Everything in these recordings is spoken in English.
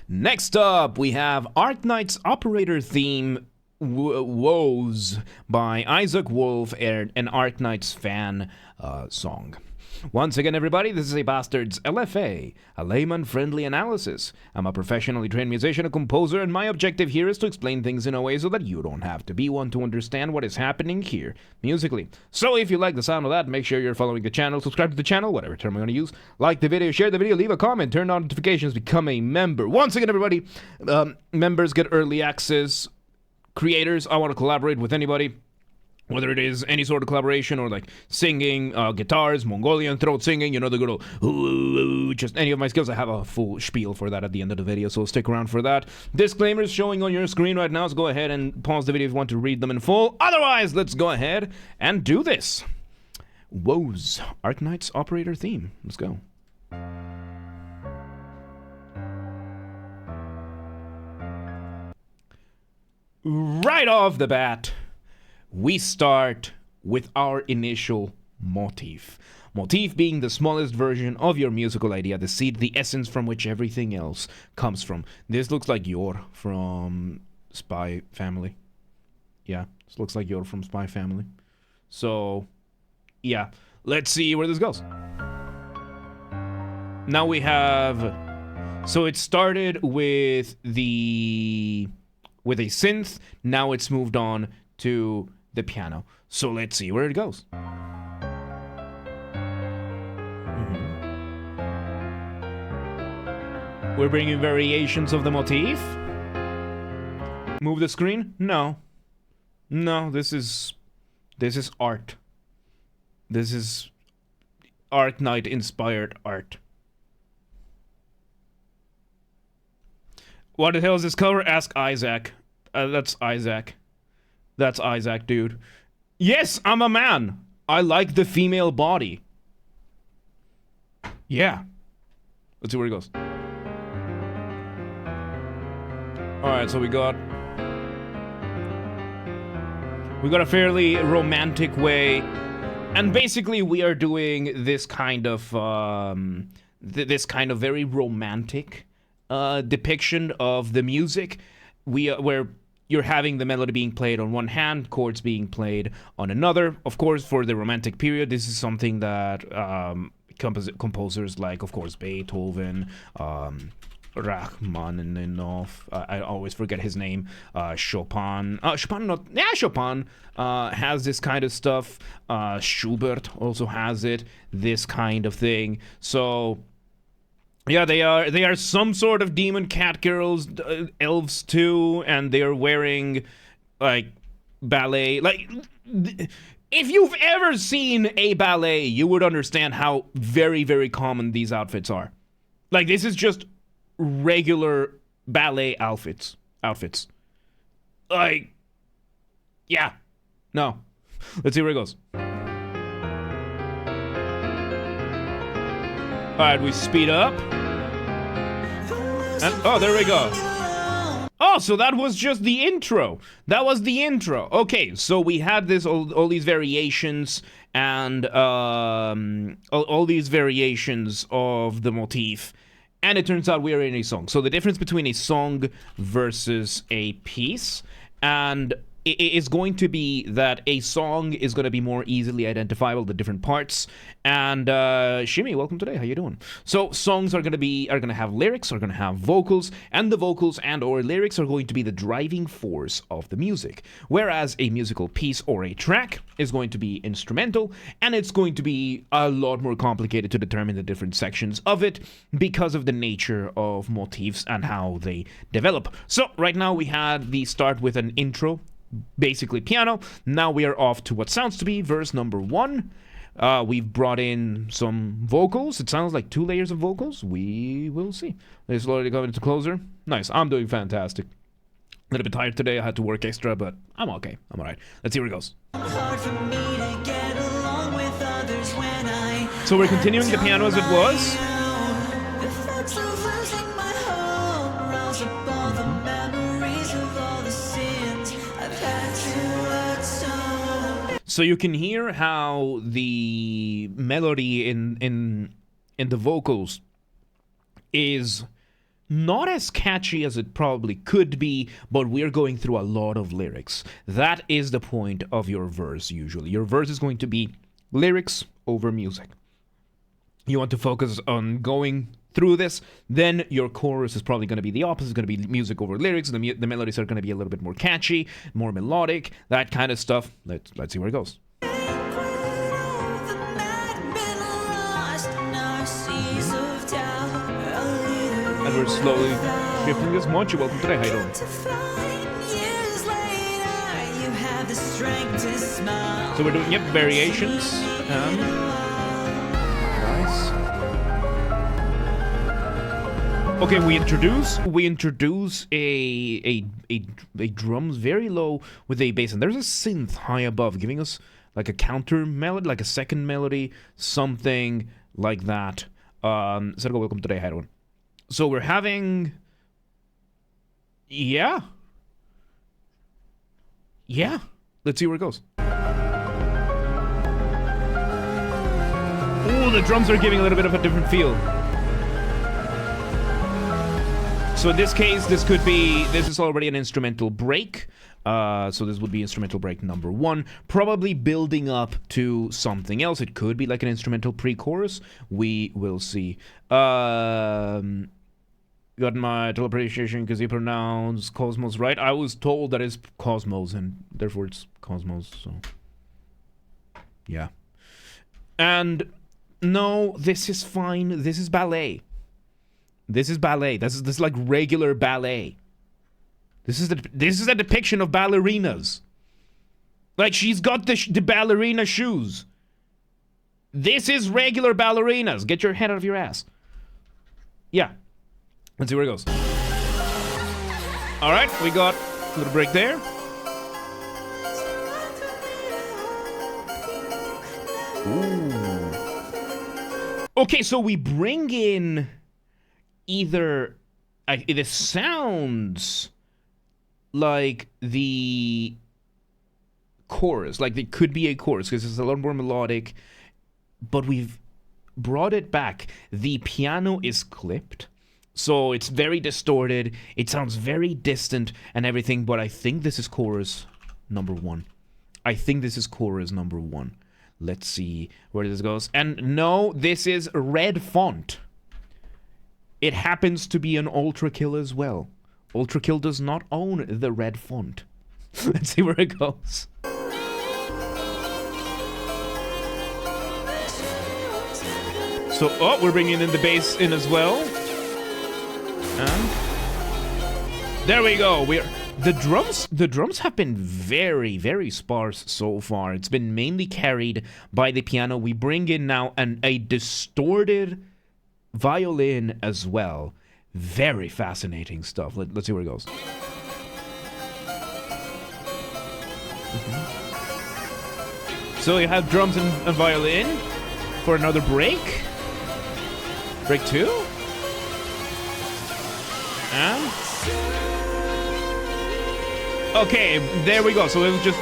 Next up, we have Arknights Operator Theme Woes by Isaak Wolf, an Arknights fan song. Once again, everybody, this is a Basterd's LFA, a layman-friendly analysis. I'm a professionally trained musician and composer, and my objective here is to explain things in a way so that you don't have to be one to understand what is happening here, musically. So if you like the sound of that, make sure you're following the channel, subscribe to the channel, whatever term we're going to use, like the video, share the video, leave a comment, turn on notifications, become a member. Once again, everybody, members get early access. Creators, I want to collaborate with anybody. Whether it is any sort of collaboration or like singing, guitars, Mongolian throat singing, you know, the good old just any of my skills. I have a full spiel for that at the end of the video, so stick around for that. Disclaimers showing on your screen right now, so go ahead and pause the video if you want to read them in full. Otherwise, let's go ahead and do this. Woes, Arknights Operator Theme. Let's go. Right off the bat, we start with our initial motif. Motif being the smallest version of your musical idea, the seed, the essence from which everything else comes from. This looks like Yor from Spy Family. Yeah, this looks like Yor from Spy Family. So, yeah, let's see where this goes. Now we have... So it started with a synth, now it's moved on to the piano. So let's see where it goes. We're bringing variations of the motif. Move the screen? No. No, this is art. This is Arknight inspired art. What the hell is this cover? Ask Isaak. That's Isaak. That's Isaak, dude. Yes, I'm a man. I like the female body. Yeah. Let's see where it goes. Alright, so we got a fairly romantic way. And basically we are doing this kind of very romantic depiction of the music. Where you're having the melody being played on one hand, chords being played on another. Of course, for the Romantic period, this is something that composers like, of course, Beethoven, Rachmaninoff, I always forget his name, Chopin has this kind of stuff. Schubert also has it, this kind of thing. So... yeah, they are some sort of demon cat girls, elves too, and they're wearing, like, ballet. Like, if you've ever seen a ballet, you would understand how very, very common these outfits are. Like, this is just regular ballet outfits. Like, yeah. No. Let's see where it goes. Alright, we speed up. And, oh, there we go. Oh, so that was just the intro. That was the intro. Okay, so we had this all these variations and all these variations of the motif, and it turns out we are in a song. So the difference between a song versus a piece, and it is going to be that a song is going to be more easily identifiable, the different parts. And Shimmy, welcome today. How you doing? So songs are going to have lyrics, are going to have vocals, and the vocals and or lyrics are going to be the driving force of the music. Whereas a musical piece or a track is going to be instrumental, and it's going to be a lot more complicated to determine the different sections of it because of the nature of motifs and how they develop. So right now we had the start with an intro, basically piano. Now we are off to what sounds to be verse number 1. We've brought in some vocals. It sounds like 2 layers of vocals. We will see. They're slowly coming to closer. Nice. I'm doing fantastic. A little bit tired today. I had to work extra, but I'm okay. I'm alright. Let's see where it goes. So we're continuing the piano as it was. So you can hear how the melody in the vocals is not as catchy as it probably could be, but we're going through a lot of lyrics. That is the point of your verse usually. Your verse is going to be lyrics over music. You want to focus on going through this, then your chorus is probably going to be the opposite. It's going to be music over lyrics. The melodies are going to be a little bit more catchy, more melodic, that kind of stuff. Let's see where it goes. And we're slowly shifting this much. You're welcome today. How you doing? So we're doing, variations. Nice. Okay, we introduce a drums very low with a bass, and there's a synth high above, giving us like a counter melody, like a second melody, something like that. So go, welcome today. How you doing? So we're having, yeah. Let's see where it goes. Ooh, the drums are giving a little bit of a different feel. So in this case, this is already an instrumental break. So this would be instrumental break number 1, probably building up to something else. It could be like an instrumental pre-chorus. We will see. Got my teleportation because you pronounce Cosmos right. I was told that it's Cosmos, and therefore it's Cosmos, so yeah. And no, this is fine. This is ballet. This is ballet. This is like regular ballet. This is a depiction of ballerinas. Like, she's got the ballerina shoes. This is regular ballerinas. Get your head out of your ass. Yeah. Let's see where it goes. All right, we got a little break there. Ooh. Okay, so we bring in either it sounds like the chorus, like it could be a chorus because it's a lot more melodic, but we've brought it back. The piano is clipped. So it's very distorted, it sounds very distant and everything, but I think this is chorus number 1. Let's see where this goes. And no, this is red font. It happens to be an Ultra Kill as well. Ultra Kill does not own the red font. Let's see where it goes. So, we're bringing in the bass in as well. And there we go. The drums have been very, very sparse so far. It's been mainly carried by the piano. We bring in now a distorted violin as well. Very fascinating stuff. Let's see where it goes. So you have drums and violin for another break. Break 2. And okay, there we go. So it was just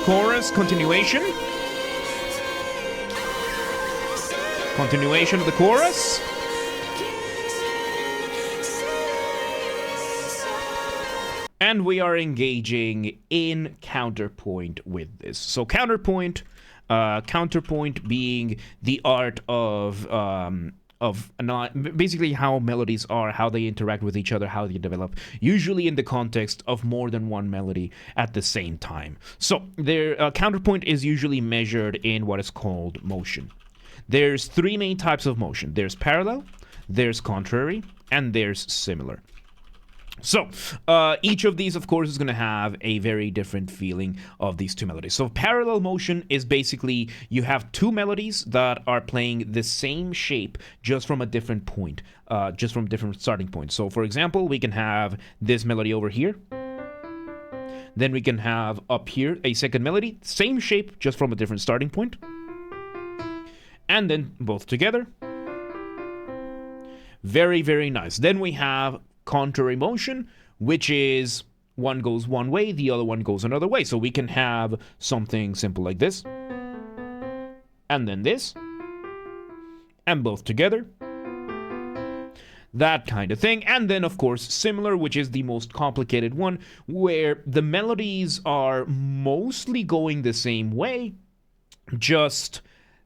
chorus, continuation of the chorus. And we are engaging in counterpoint with this. So counterpoint being the art of basically how melodies are, how they interact with each other, how they develop, usually in the context of more than one melody at the same time. So their counterpoint is usually measured in what is called motion. There's 3 main types of motion. There's parallel, there's contrary, and there's similar. So, each of these, of course, is going to have a very different feeling of these 2 melodies. So, parallel motion is basically you have 2 melodies that are playing the same shape just from a different point, just from different starting points. So, for example, we can have this melody over here. Then we can have up here a second melody, same shape, just from a different starting point. And then both together. Very, very nice. Then we have contrary motion, which is one goes one way, the other one goes another way. So we can have something simple like this, and then this, and both together. that kind of thing. And then, of course, similar, which is the most complicated one, where the melodies are mostly going the same way, just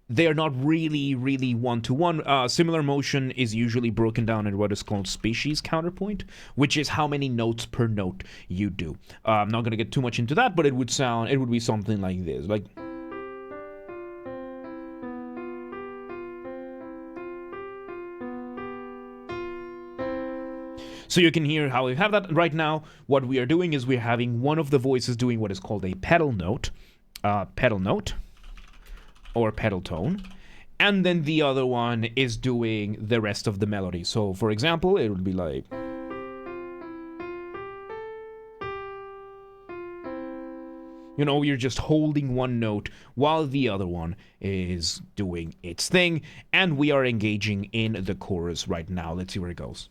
they're not really one-to-one. Similar motion is usually broken down in what is called species counterpoint, which is how many notes per note you do. I'm not going to get too much into that, but it would be something like this, like... So you can hear how we have that. Right now, what we are doing is we're having one of the voices doing what is called a pedal note, or pedal tone, and then the other one is doing the rest of the melody. So, for example, it would be like... You know, you're just holding one note while the other one is doing its thing, and we are engaging in the chorus right now. Let's see where it goes.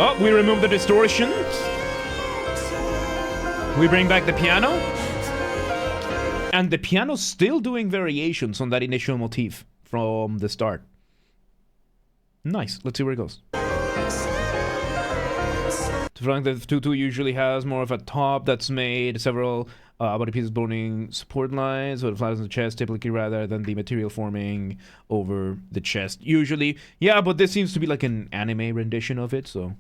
Oh, we remove the distortions. We bring back the piano. And the piano's still doing variations on that initial motif from the start. Nice. Let's see where it goes. Frank, the tutu usually has more of a top that's made several body pieces boning support lines, so it flattens the chest typically rather than the material forming over the chest usually. Yeah, but this seems to be like an anime rendition of it, so...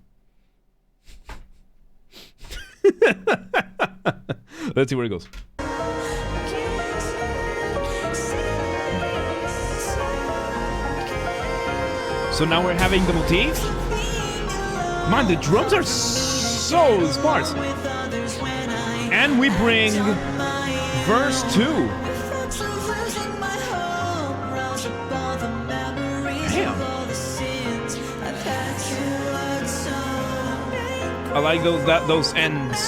Let's see where it goes. So now we're having the motif. Man, the drums are so sparse. And we bring verse 2. Damn. I like those ends.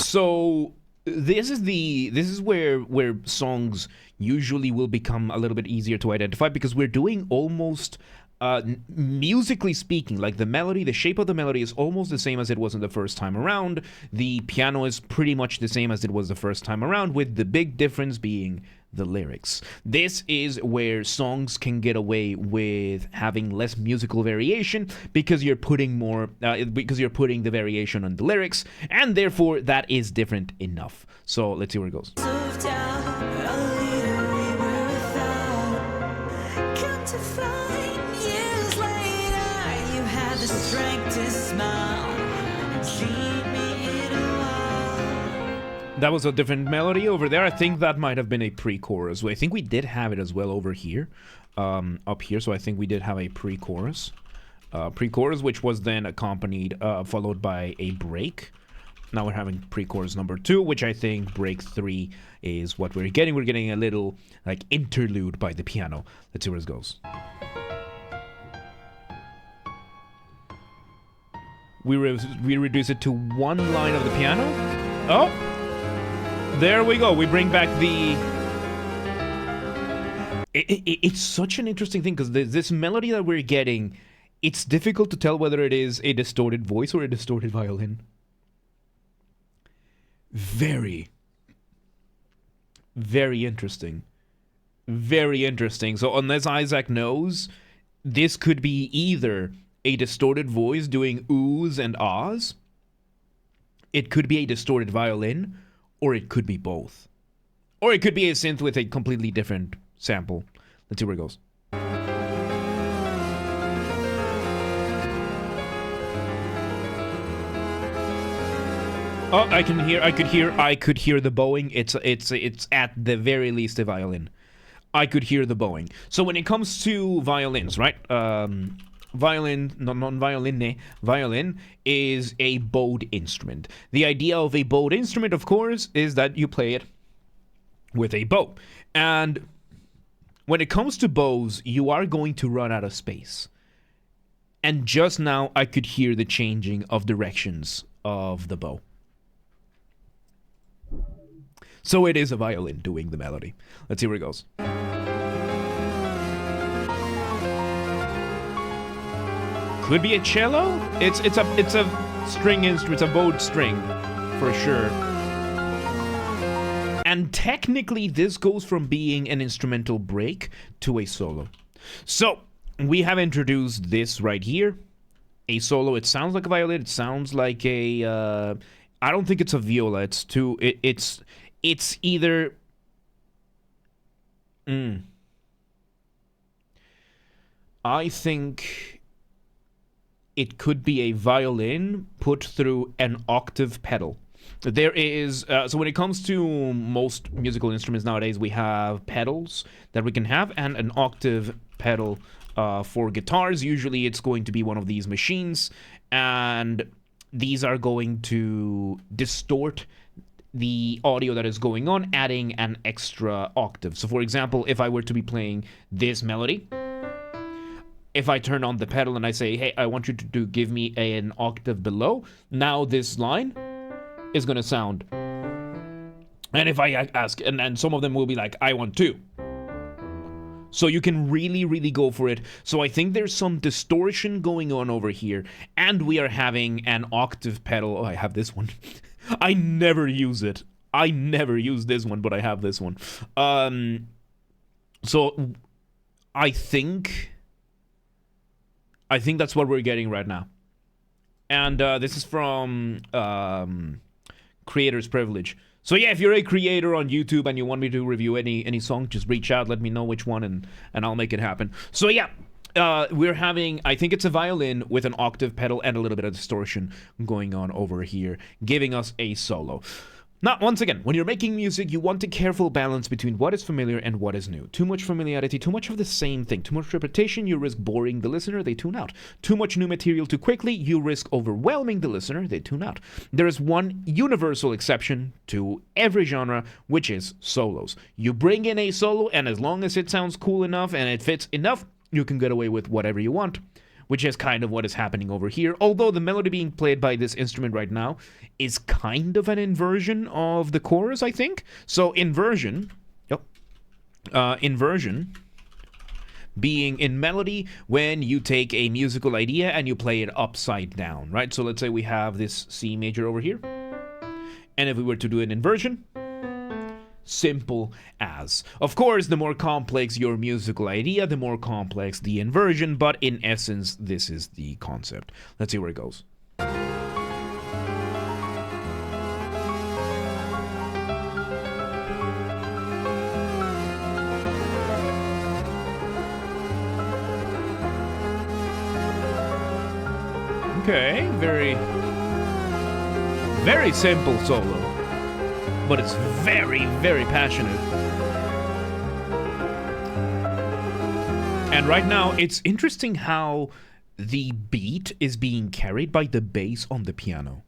So this is where songs usually will become a little bit easier to identify, because we're doing almost musically speaking, like the melody, the shape of the melody is almost the same as it was in the first time around. The piano is pretty much the same as it was the first time around, with the big difference being the lyrics. This is where songs can get away with having less musical variation, because you're putting the variation on the lyrics, and therefore that is different enough. So let's see where it goes. That was a different melody over there. I think that might have been a pre-chorus. I think we did have it as well over here, up here. So I think we did have a pre-chorus, which was then accompanied, followed by a break. Now we're having pre-chorus number 2, which I think break 3 is what we're getting. We're getting a little like interlude by the piano. Let's see where it goes. We reduce it to one line of the piano. Oh, there we go. We bring back the... It's such an interesting thing, because this melody that we're getting, it's difficult to tell whether it is a distorted voice or a distorted violin. Very interesting. Very interesting. So unless Isaak knows, this could be either a distorted voice doing oohs and ahs, it could be a distorted violin, or it could be both. Or it could be a synth with a completely different sample. Let's see where it goes. Oh, I could hear the bowing. It's at the very least a violin. I could hear the bowing. So when it comes to violins, right? Violin is a bowed instrument. The idea of a bowed instrument, of course, is that you play it with a bow. And when it comes to bows, you are going to run out of space. And just now, I could hear the changing of directions of the bow. So it is a violin doing the melody. Let's see where it goes. Could be a cello. It's a string instrument. It's a bowed string, for sure. And And technically, this goes from being an instrumental break to a solo. So, we have introduced this right here. A solo. It sounds like a violin. It sounds like a... I don't think it's a viola. It's too... It's either... I think it could be a violin put through an octave pedal. There is, so when it comes to most musical instruments nowadays, we have pedals that we can have and an octave pedal for guitars. Usually it's going to be one of these machines, and these are going to distort the audio that is going on, adding an extra octave. So for example, if I were to be playing this melody, if I turn on the pedal and I say, hey, I want you to give me an octave below, now this line is going to sound. And if I ask, and some of them will be like, I want two. So you can really, really go for it. So I think there's some distortion going on over here. And we are having an octave pedal. Oh, I have this one. I never use it. I never use this one, but I have this one. So I think that's what we're getting right now. And this is from Creator's Privilege. So yeah, if you're a creator on YouTube and you want me to review any song, just reach out, let me know which one, and I'll make it happen. So yeah, we're having, I think it's a violin with an octave pedal and a little bit of distortion going on over here, giving us a solo. Now, once again, when you're making music, you want a careful balance between what is familiar and what is new. Too much familiarity, too much of the same thing. Too much repetition, you risk boring the listener, they tune out. Too much new material too quickly, you risk overwhelming the listener, they tune out. There is one universal exception to every genre, which is solos. You bring in a solo, and as long as it sounds cool enough and it fits enough, you can get away with whatever you want, which is kind of what is happening over here. Although the melody being played by this instrument right now is kind of an inversion of the chorus, I think. So inversion being in melody when you take a musical idea and you play it upside down, right? So let's say we have this C major over here. And if we were to do an inversion, simple as. Of course, the more complex your musical idea, the more complex the inversion, but in essence, this is the concept. Let's see where it goes. Okay, very simple solo. But it's very, very passionate. And right now, it's interesting how the beat is being carried by the bass on the piano.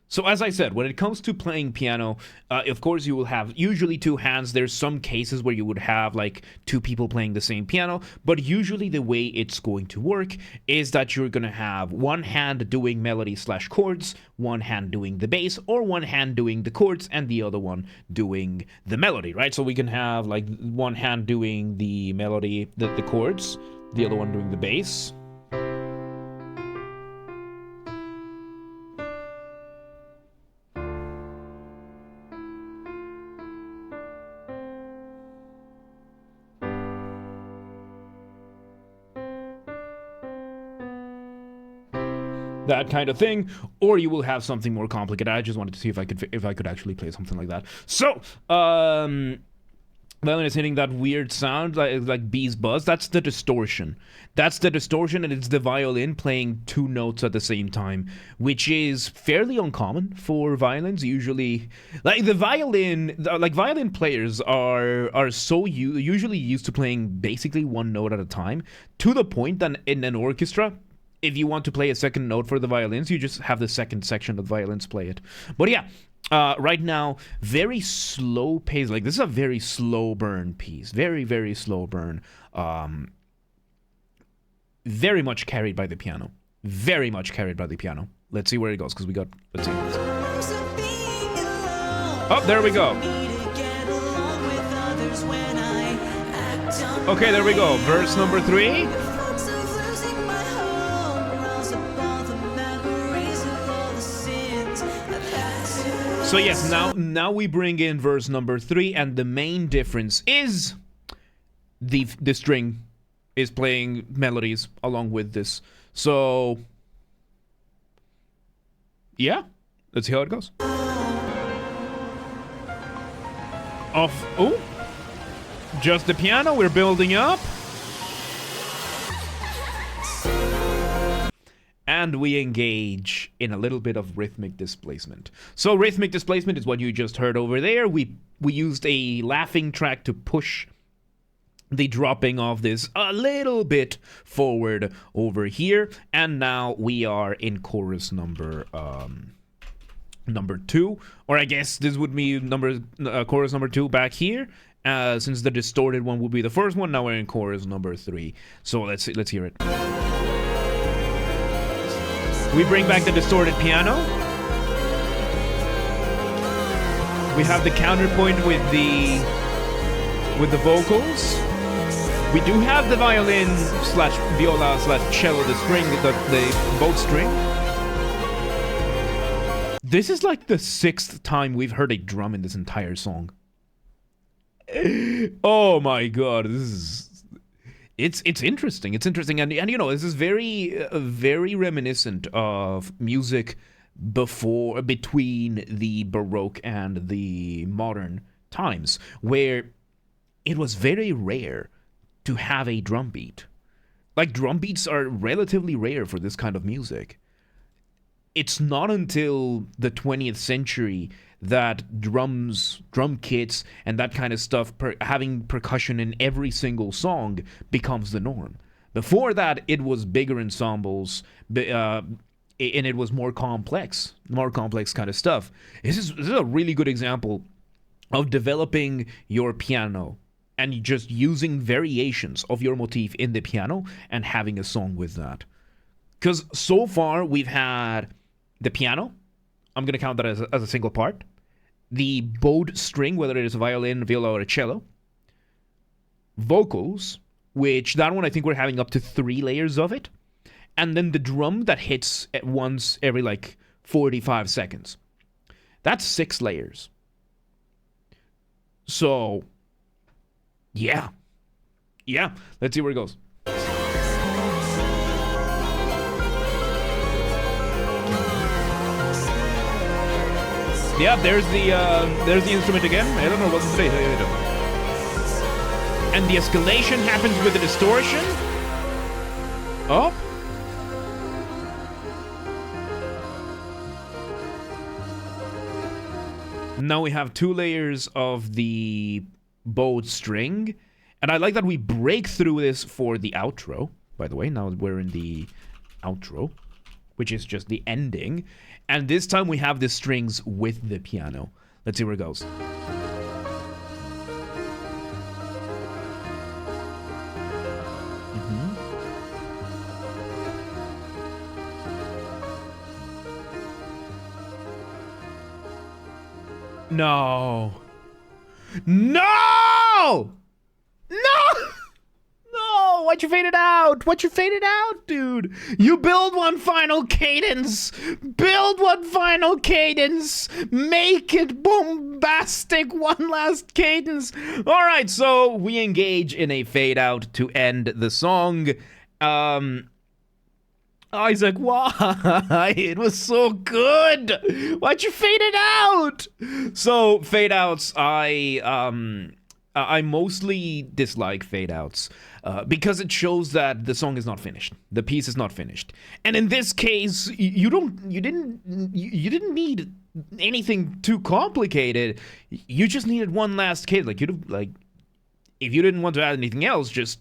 So as I said, when it comes to playing piano, of course you will have usually two hands. There's some cases where you would have like two people playing the same piano, but usually the way it's going to work is that you're going to have one hand doing melody / chords, one hand doing the bass, or one hand doing the chords and the other one doing the melody, right? So we can have like one hand doing the melody, the chords, the other one doing the bass. That kind of thing, or you will have something more complicated. I just wanted to see if I could actually play something like that. So, violin is hitting that weird sound like bees buzz. That's the distortion. That's the distortion, and it's the violin playing two notes at the same time, which is fairly uncommon for violins. Usually, like violin players are so usually used to playing basically one note at a time, to the point that in an orchestra, if you want to play a second note for the violins, you just have the second section of violins play it. But yeah, right now, very slow pace. Like, this is a very slow burn piece. Very, very slow burn. Very much carried by the piano. Very much carried by the piano. Let's see where it goes, because we got... Let's see. Oh, there we go. Okay, there we go. Verse number 3. So yes, now we bring in verse number 3, and the main difference is the string is playing melodies along with this. So yeah, let's see how it goes. Just the piano, we're building up. And we engage in a little bit of rhythmic displacement. So rhythmic displacement is what you just heard over there. We used a laughing track to push the dropping of this a little bit forward over here. And now we are in chorus number 2. Or I guess this would be chorus number 2 back here. Since the distorted one would be the first one, now we're in chorus number 3. So let's hear it. We bring back the distorted piano. We have the counterpoint with the vocals. We do have the violin slash viola slash cello, the string, the bow string. This is like the 6th time we've heard a drum in this entire song. Oh my god, this is... It's interesting. It's interesting, and you know, this is very reminiscent of music between the Baroque and the modern times, where it was very rare to have a drum beat. Like, drum beats are relatively rare for this kind of music. It's not until the 20th century that drum kits and that kind of stuff, having percussion in every single song, becomes the norm. Before that, it was bigger ensembles, and it was more complex kind of stuff. This is a really good example of developing your piano and just using variations of your motif in the piano and having a song with that. Because so far, we've had the piano. I'm going to count that as a single part. The bowed string, whether it is a violin, viola, or a cello. Vocals, which that one I think we're having up to 3 layers of it. And then the drum that hits at once every like 45 seconds. That's 6 layers. So, yeah. Let's see where it goes. Yeah, there's the instrument again. I don't know what to say. And the escalation happens with the distortion. Up. Now we have 2 layers of the bowed string. And I like that we break through this for the outro. By the way, now we're in the outro, which is just the ending. And this time we have the strings with the piano. Let's see where it goes. No! Why'd you fade it out? Why'd you fade it out, dude? You build one final cadence. Build one final cadence. Make it bombastic. One last cadence. All right, so we engage in a fade out to end the song. Isaak, why? It was so good. Why'd you fade it out? So fade outs, I mostly dislike fade outs because it shows that the song is not finished. The piece is not finished. And in this case, you didn't need anything too complicated. You just needed one last cadence. If you didn't want to add anything else, just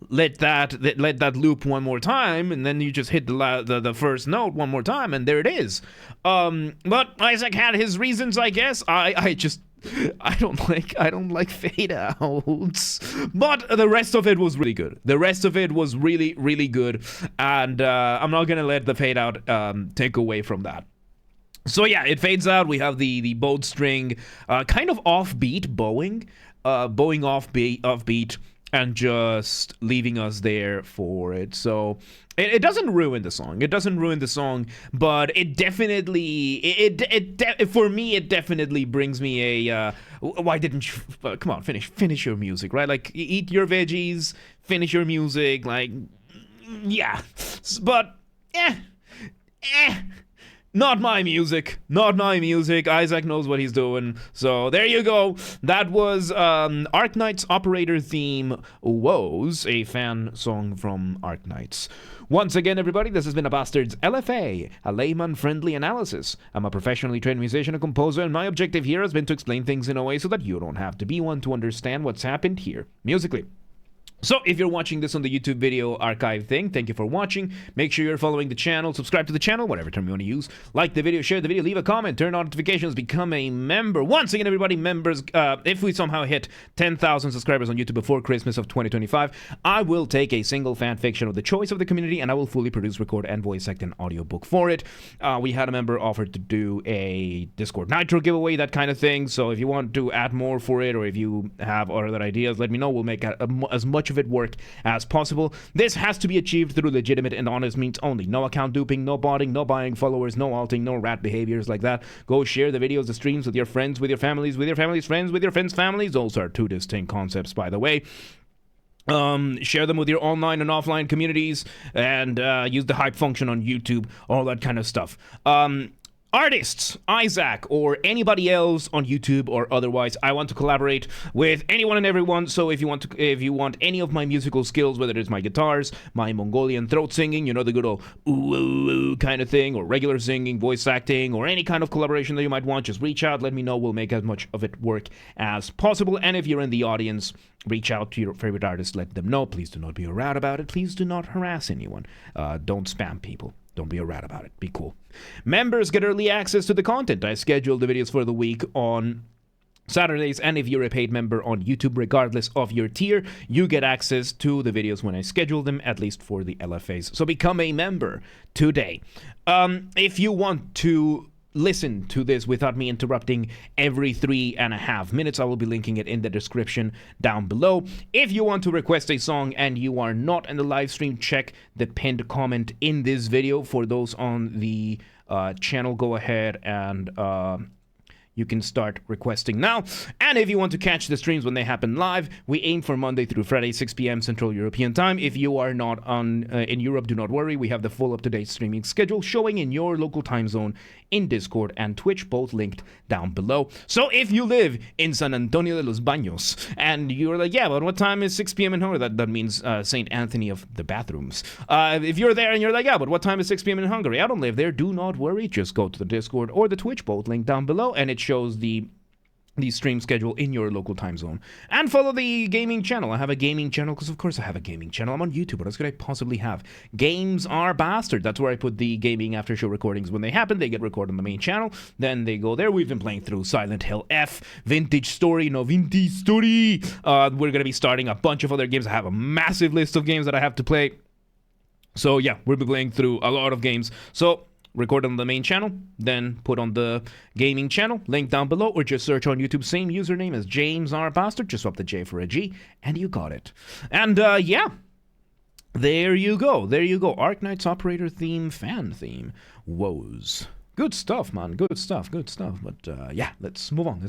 let that loop one more time, and then you just hit the first note one more time, and there it is. But Isaak had his reasons, I guess. I don't like fade outs, but the rest of it was really good. The rest of it was really, really good, and I'm not gonna let the fade out take away from that. So yeah, it fades out. We have the bowed string, kind of offbeat bowing offbeat. and just leaving us there for it. So it doesn't ruin the song. It doesn't ruin the song, but it definitely for me it definitely brings me a why didn't you come on, finish your music, right? Like eat your veggies, finish your music, like yeah. But not my music. Not my music. Isaak knows what he's doing. So there you go. That was Arknights Operator Theme Woes, a fan song from Arknights. Once again, everybody, this has been a Basterd's LFA, a layman-friendly analysis. I'm a professionally trained musician and composer, and my objective here has been to explain things in a way so that you don't have to be one to understand what's happened here, musically. So, if you're watching this on the YouTube video archive thing, thank you for watching. Make sure you're following the channel, subscribe to the channel, whatever term you want to use. Like the video, share the video, leave a comment, turn on notifications, become a member. Once again, everybody, members, if we somehow hit 10,000 subscribers on YouTube before Christmas of 2025, I will take a single fan fiction of the choice of the community, and I will fully produce, record, and voice act an audiobook for it. We had a member offer to do a Discord Nitro giveaway, that kind of thing. So, if you want to add more for it, or if you have other ideas, let me know. We'll make as much of it work as possible. This has to be achieved through legitimate and honest means only. No account duping, no botting, no buying followers, no alting, no rat behaviors like that. Go share the videos, the streams with your friends, with your families, with your family's friends, with your friends' families. Those are two distinct concepts, by the way. Share them with your online and offline communities, and use the hype function on YouTube, all that kind of stuff. Artists, Isaak, or anybody else on YouTube or otherwise, I want to collaborate with anyone and everyone. So if you want any of my musical skills, whether it's my guitars, my Mongolian throat singing, you know, the good old ooh, ooh, ooh kind of thing, or regular singing, voice acting, or any kind of collaboration that you might want, just reach out, let me know. We'll make as much of it work as possible. And if you're in the audience, reach out to your favorite artist, let them know. Please do not be a rat about it. Please do not harass anyone. Don't spam people. Don't be a rat about it. Be cool. Members get early access to the content. I schedule the videos for the week on Saturdays, and if you're a paid member on YouTube, regardless of your tier, you get access to the videos when I schedule them, at least for the LFAs. So become a member today. If you want to listen to this without me interrupting every 3.5 minutes, I will be linking it in the description down below. If you want to request a song and you are not in the live stream, check the pinned comment in this video. For those on the channel, go ahead and you can start requesting now. And if you want to catch the streams when they happen live, we aim for Monday through Friday, 6 p.m. Central European Time. If you are not in Europe, do not worry. We have the full up-to-date streaming schedule showing in your local time zone in Discord and Twitch, both linked down below. So if you live in San Antonio de los Baños and you're like, yeah, but what time is 6 p.m. in Hungary? That means St. Anthony of the bathrooms. If you're there and you're like, yeah, but what time is 6 p.m. in Hungary? I don't live there. Do not worry. Just go to the Discord or the Twitch, both linked down below, and it shows the stream schedule in your local time zone. And follow the gaming channel. I have a gaming channel because of course I have a gaming channel. I'm on YouTube. What else could I possibly have? Games are Bastard. That's where I put the gaming after show recordings. When they happen, they get recorded on the main channel. Then they go there. We've been playing through Silent Hill F, Vintage Story. We're going to be starting a bunch of other games. I have a massive list of games that I have to play. So yeah, we'll be playing through a lot of games. So record on the main channel, then put on the gaming channel, link down below, or just search on YouTube, same username as James R. Basterd, just swap the J for a G, and you got it. And yeah, there you go, Arknights Operator Theme, fan theme, woes. Good stuff, man, good stuff, but yeah, let's move on.